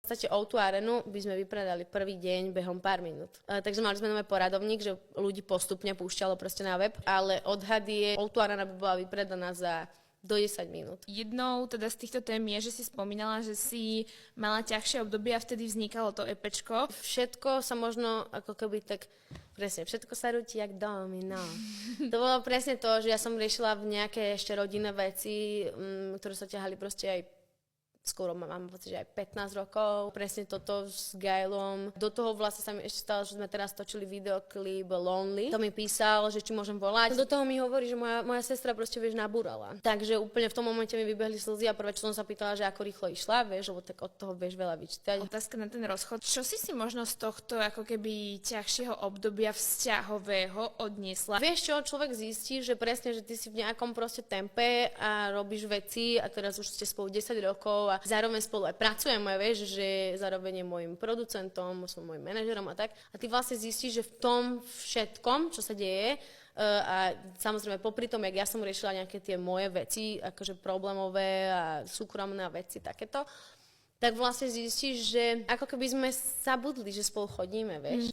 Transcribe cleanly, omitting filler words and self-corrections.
podstate O2 Arenu by sme vypredali prvý deň behom pár minút. Takže mali sme nové poradovník, že ľudí postupne púšťalo proste na web, ale odhad je, O2 Arena by bola vypredaná za do 10 minút. Jednou teda z týchto tém je, že si spomínala, že si mala ťažšie obdobie a vtedy vznikalo to EPčko. Všetko sa možno ako keby tak, presne, všetko sa rúti jak domino. To bolo presne to, že ja som riešila v nejaké ešte rodinné veci, ktoré sa ťahali proste aj skoro mám pocit, že aj 15 rokov. Presne toto s Gailom. Do toho vlastne sa mi ešte stalo, že sme teraz točili videoklip Lonely. To mi písal, že či môžem volať. Do toho mi hovorí, že moja sestra proste, vieš, nabúrala. Takže úplne v tom momente mi vybehli slzy a prvé, čo som sa pýtala, že ako rýchlo išla, vieš, lebo tak od toho vieš veľa vyčítať. Otázka na ten rozchod. Čo si možno z tohto ako keby ťažšieho obdobia vzťahového odniesla? Vieš čo, človek zistí, že presne, že ty si v nejakom proste tempe a robíš veci a teraz už ste spolu 10 rokov a zároveň spolu aj pracujeme, vieš, že zároveň je môjim producentom, som môjim manažerom a tak. A ty vlastne zistíš, že v tom všetkom, čo sa deje, a samozrejme popri tom, jak ja som riešila nejaké tie moje veci, akože problémové a súkromné veci, takéto, tak vlastne zistíš, že ako keby sme zabudli, že spolu chodíme, vieš.